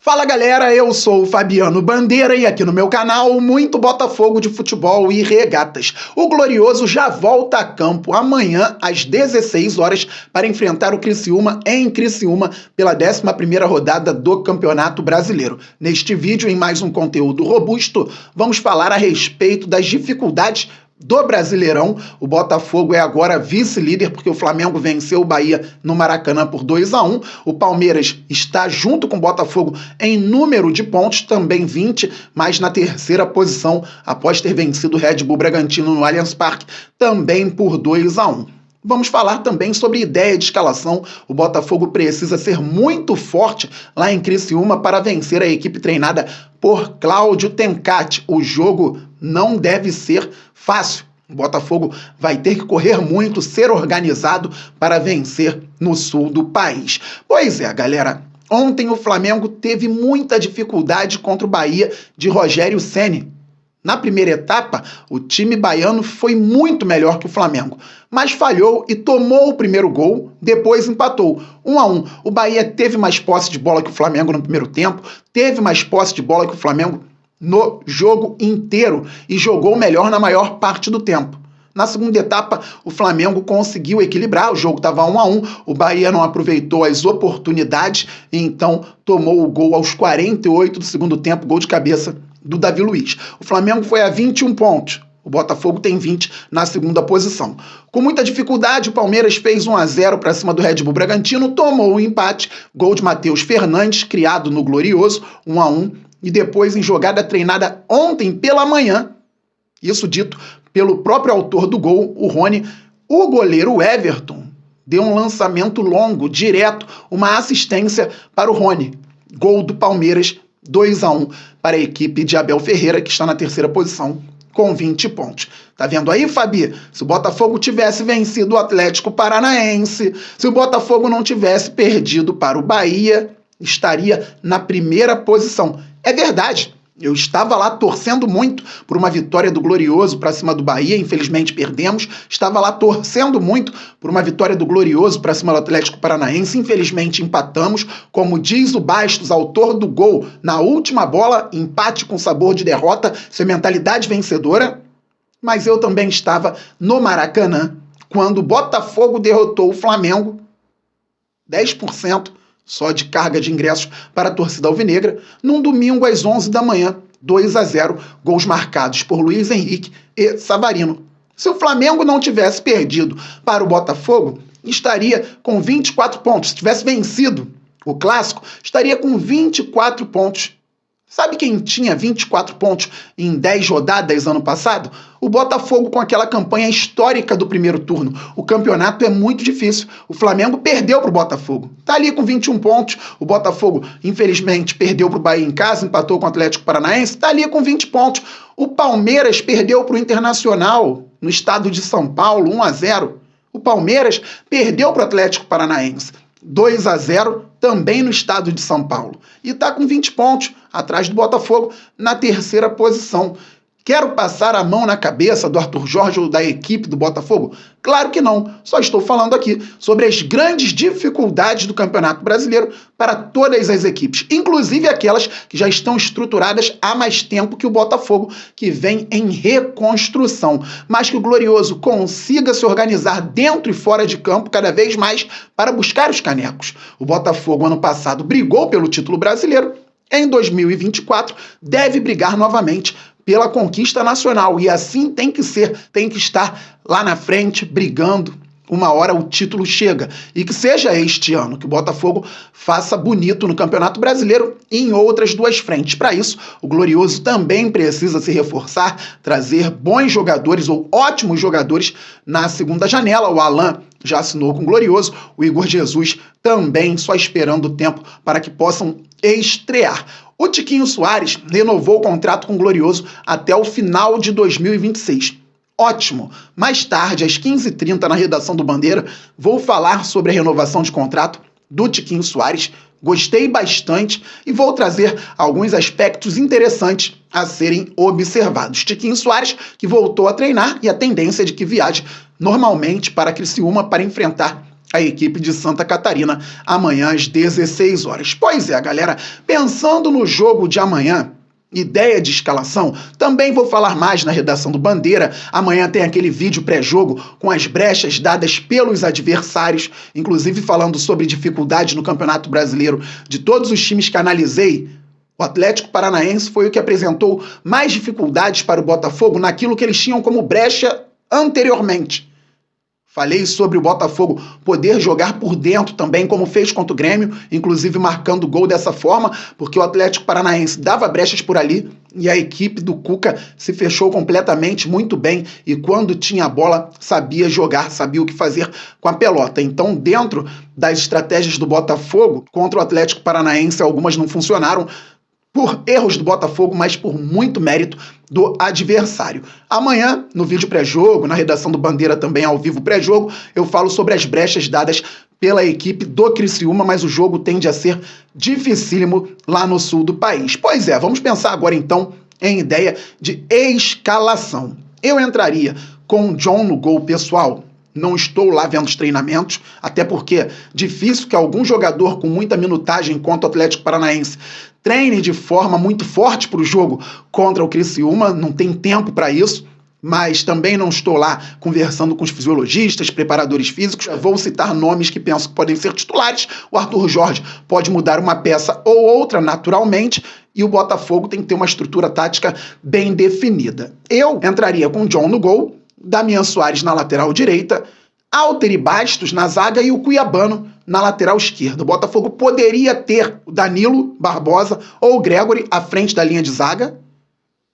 Fala galera, eu sou o Fabiano Bandeira e aqui no meu canal muito Botafogo de futebol e regatas. O Glorioso já volta a campo amanhã às 16 horas para enfrentar o Criciúma em Criciúma pela 11ª rodada do Campeonato Brasileiro. Neste vídeo, em mais um conteúdo robusto, vamos falar a respeito das dificuldades do Brasileirão. O Botafogo é agora vice-líder porque o Flamengo venceu o Bahia no Maracanã por 2-1. O Palmeiras está junto com o Botafogo em número de pontos, também 20, mas na terceira posição após ter vencido o Red Bull Bragantino no Allianz Parque, também por 2-1. Vamos falar também sobre ideia de escalação. O Botafogo precisa ser muito forte lá em Criciúma para vencer a equipe treinada por Cláudio Tencati. O jogo não deve ser fácil. O Botafogo vai ter que correr muito, ser organizado para vencer no sul do país. Pois é, galera. Ontem o Flamengo teve muita dificuldade contra o Bahia de Rogério Ceni. Na primeira etapa, o time baiano foi muito melhor que o Flamengo, mas falhou e tomou o primeiro gol, depois empatou 1-1. O Bahia teve mais posse de bola que o Flamengo no primeiro tempo, teve mais posse de bola que o Flamengo no jogo inteiro e jogou melhor na maior parte do tempo. Na segunda etapa, o Flamengo conseguiu equilibrar, o jogo estava 1-1, o Bahia não aproveitou as oportunidades e então tomou o gol aos 48 do segundo tempo, gol de cabeça do Davi Luiz. O Flamengo foi a 21 pontos, o Botafogo tem 20 na segunda posição. Com muita dificuldade, o Palmeiras fez 1-0 para cima do Red Bull Bragantino, tomou o empate, gol de Matheus Fernandes, criado no Glorioso, 1-1, e depois em jogada treinada ontem pela manhã, isso dito pelo próprio autor do gol, o Rony, o goleiro Everton deu um lançamento longo, direto, uma assistência para o Rony. Gol do Palmeiras, 2-1 para a equipe de Abel Ferreira, que está na terceira posição com 20 pontos. Tá vendo aí, Fabi? Se o Botafogo tivesse vencido o Atlético Paranaense, se o Botafogo não tivesse perdido para o Bahia, estaria na primeira posição. É verdade. Eu estava lá torcendo muito por uma vitória do Glorioso para cima do Bahia, infelizmente perdemos. Estava lá torcendo muito por uma vitória do Glorioso para cima do Atlético Paranaense, infelizmente empatamos. Como diz o Bastos, autor do gol, na última bola, empate com sabor de derrota, sem mentalidade vencedora. Mas eu também estava no Maracanã, quando o Botafogo derrotou o Flamengo, 10%. Só de carga de ingressos para a torcida alvinegra, num domingo às 11 da manhã, 2-0, gols marcados por Luiz Henrique e Savarino. Se o Flamengo não tivesse perdido para o Botafogo, estaria com 24 pontos. Se tivesse vencido o Clássico, estaria com 24 pontos. Sabe quem tinha 24 pontos em 10 rodadas ano passado? O Botafogo, com aquela campanha histórica do primeiro turno. O campeonato é muito difícil. O Flamengo perdeu para o Botafogo. Está ali com 21 pontos. O Botafogo, infelizmente, perdeu para o Bahia em casa, empatou com o Atlético Paranaense. Está ali com 20 pontos. O Palmeiras perdeu para o Internacional no estado de São Paulo, 1-0. O Palmeiras perdeu para o Atlético Paranaense, 2-0, também no estado de São Paulo. E está com 20 pontos, atrás do Botafogo, na terceira posição. Quero passar a mão na cabeça do Arthur Jorge ou da equipe do Botafogo? Claro que não. Só estou falando aqui sobre as grandes dificuldades do Campeonato Brasileiro para todas as equipes, inclusive aquelas que já estão estruturadas há mais tempo que o Botafogo, que vem em reconstrução. Mas que o Glorioso consiga se organizar dentro e fora de campo cada vez mais para buscar os canecos. O Botafogo, ano passado, brigou pelo título brasileiro. Em 2024, deve brigar novamente pela conquista nacional, e assim tem que ser, tem que estar lá na frente, brigando. Uma hora o título chega, e que seja este ano, que o Botafogo faça bonito no Campeonato Brasileiro e em outras duas frentes. Para isso, o Glorioso também precisa se reforçar, trazer bons jogadores ou ótimos jogadores na segunda janela. O Alan já assinou com o Glorioso, o Igor Jesus também, só esperando o tempo para que possam estrear. O Tiquinho Soares renovou o contrato com o Glorioso até o final de 2026. Ótimo! Mais tarde, às 15h30, na redação do Bandeira, vou falar sobre a renovação de contrato do Tiquinho Soares. Gostei bastante e vou trazer alguns aspectos interessantes a serem observados. Tiquinho Soares, que voltou a treinar, e a tendência é de que viaje normalmente para Criciúma para enfrentar a equipe de Santa Catarina amanhã às 16 horas. Pois é, galera, pensando no jogo de amanhã, ideia de escalação, também vou falar mais na redação do Bandeira. Amanhã tem aquele vídeo pré-jogo com as brechas dadas pelos adversários, inclusive falando sobre dificuldades no Campeonato Brasileiro de todos os times que analisei. O Atlético Paranaense foi o que apresentou mais dificuldades para o Botafogo naquilo que eles tinham como brecha anteriormente. Falei sobre o Botafogo poder jogar por dentro também, como fez contra o Grêmio, inclusive marcando gol dessa forma, porque o Atlético Paranaense dava brechas por ali e a equipe do Cuca se fechou completamente muito bem e quando tinha a bola sabia jogar, sabia o que fazer com a pelota. Então, dentro das estratégias do Botafogo contra o Atlético Paranaense, algumas não funcionaram, por erros do Botafogo, mas por muito mérito do adversário. Amanhã, no vídeo pré-jogo, na redação do Bandeira também ao vivo pré-jogo, eu falo sobre as brechas dadas pela equipe do Criciúma, mas o jogo tende a ser dificílimo lá no sul do país. Pois é, vamos pensar agora então em ideia de escalação. Eu entraria com o John no gol pessoal. Não estou lá vendo os treinamentos, até porque é difícil que algum jogador com muita minutagem contra o Atlético Paranaense treine de forma muito forte para o jogo contra o Criciúma, não tem tempo para isso, mas também não estou lá conversando com os fisiologistas, preparadores físicos. Vou citar nomes que penso que podem ser titulares. O Arthur Jorge pode mudar uma peça ou outra naturalmente, e o Botafogo tem que ter uma estrutura tática bem definida. Eu entraria com o John no gol, Damian Soares na lateral direita, Alteri Bastos na zaga e o Cuiabano na lateral esquerda. O Botafogo poderia ter o Danilo Barbosa ou o Gregory à frente da linha de zaga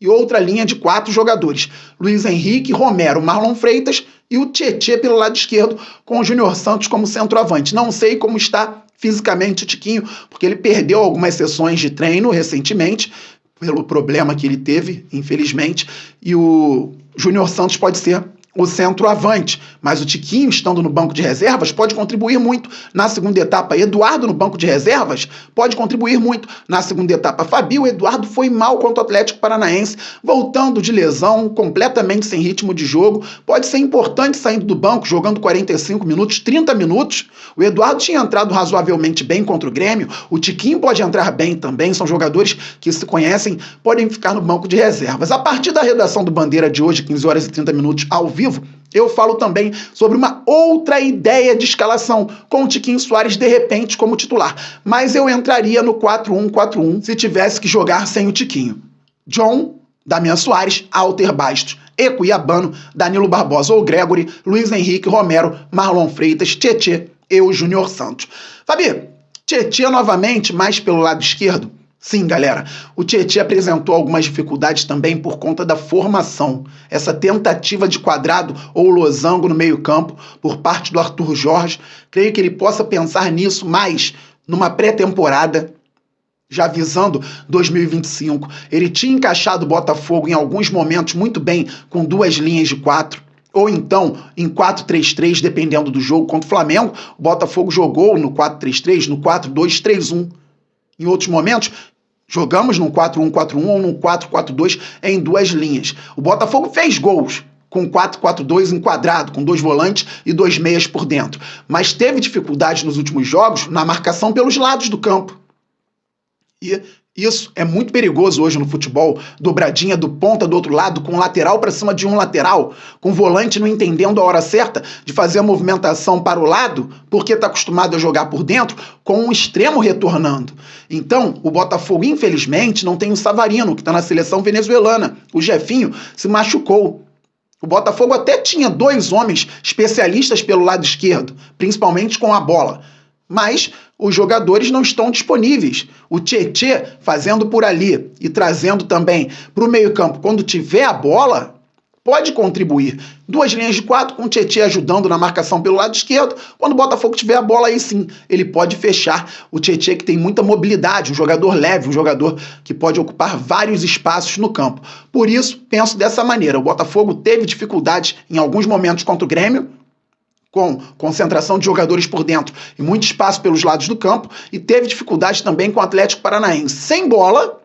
e outra linha de 4 jogadores. Luiz Henrique, Romero, Marlon Freitas e o Tietê pelo lado esquerdo com o Júnior Santos como centroavante. Não sei como está fisicamente o Tiquinho, porque ele perdeu algumas sessões de treino recentemente, pelo problema que ele teve, infelizmente, e o Júnior Santos pode ser o centroavante, mas o Tiquinho, estando no banco de reservas, pode contribuir muito na segunda etapa. Eduardo no banco de reservas pode contribuir muito na segunda etapa. Fabio, Eduardo foi mal contra o Atlético Paranaense, voltando de lesão, completamente sem ritmo de jogo. Pode ser importante saindo do banco, jogando 45 minutos, 30 minutos. O Eduardo tinha entrado razoavelmente bem contra o Grêmio, o Tiquinho pode entrar bem também, são jogadores que se conhecem, podem ficar no banco de reservas. A partir da redação do Bandeira de hoje, 15 horas e 30 minutos ao vivo, eu falo também sobre uma outra ideia de escalação, com o Tiquinho Soares de repente como titular. Mas eu entraria no 4-1-4-1 se tivesse que jogar sem o Tiquinho. John, Damian Soares, Alter Bastos e Cuiabano, Danilo Barbosa ou Gregory, Luiz Henrique, Romero, Marlon Freitas, Tietê e o Júnior Santos. Fabi, Tietê novamente mais pelo lado esquerdo? Sim, galera, o Tietê apresentou algumas dificuldades também por conta da formação. Essa tentativa de quadrado ou losango no meio-campo por parte do Arthur Jorge, creio que ele possa pensar nisso mais numa pré-temporada, já visando 2025. Ele tinha encaixado o Botafogo em alguns momentos muito bem com 2 linhas de 4, ou então em 4-3-3, dependendo do jogo. Contra o Flamengo, o Botafogo jogou no 4-3-3, no 4-2-3-1. Em outros momentos, jogamos num 4-1-4-1 ou num 4-4-2 em 2 linhas. O Botafogo fez gols com 4-4-2 enquadrado, com 2 volantes e 2 meias por dentro. Mas teve dificuldade nos últimos jogos na marcação pelos lados do campo. E isso é muito perigoso hoje no futebol. Dobradinha do ponta do outro lado, com lateral para cima de um lateral, com volante não entendendo a hora certa de fazer a movimentação para o lado, porque está acostumado a jogar por dentro, com um extremo retornando. Então, o Botafogo, infelizmente, não tem o Savarino, que está na seleção venezuelana. O Jefinho se machucou. O Botafogo até tinha 2 homens especialistas pelo lado esquerdo, principalmente com a bola. Mas os jogadores não estão disponíveis. O Tietê fazendo por ali e trazendo também para o meio-campo quando tiver a bola, pode contribuir. 2 linhas de 4 com o Tietê ajudando na marcação pelo lado esquerdo. Quando o Botafogo tiver a bola, aí sim, ele pode fechar. O Tietê, que tem muita mobilidade, um jogador leve, um jogador que pode ocupar vários espaços no campo. Por isso, penso dessa maneira. O Botafogo teve dificuldades em alguns momentos contra o Grêmio, com concentração de jogadores por dentro e muito espaço pelos lados do campo, e teve dificuldade também com o Atlético Paranaense, sem bola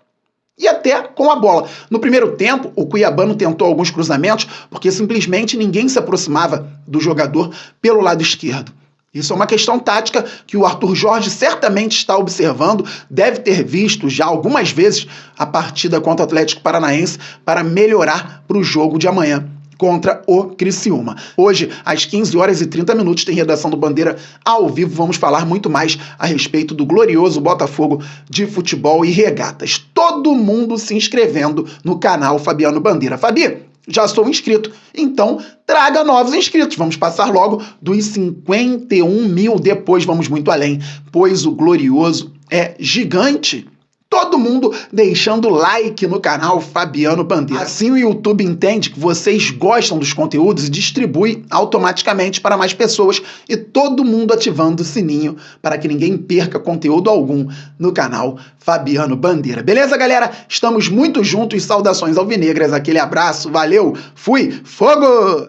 e até com a bola. No primeiro tempo, o Cuiabano tentou alguns cruzamentos, porque simplesmente ninguém se aproximava do jogador pelo lado esquerdo. Isso é uma questão tática que o Arthur Jorge certamente está observando, deve ter visto já algumas vezes a partida contra o Atlético Paranaense para melhorar para o jogo de amanhã contra o Criciúma. Hoje, às 15h30, tem redação do Bandeira ao vivo. Vamos falar muito mais a respeito do glorioso Botafogo de futebol e regatas. Todo mundo se inscrevendo no canal Fabiano Bandeira. Fabi, já sou inscrito, então traga novos inscritos. Vamos passar logo dos 51 mil, depois vamos muito além, pois o glorioso é gigante. Todo mundo deixando like no canal Fabiano Bandeira. Assim o YouTube entende que vocês gostam dos conteúdos e distribui automaticamente para mais pessoas, e todo mundo ativando o sininho para que ninguém perca conteúdo algum no canal Fabiano Bandeira. Beleza, galera? Estamos muito juntos. Saudações alvinegras, aquele abraço, valeu, fui, fogo!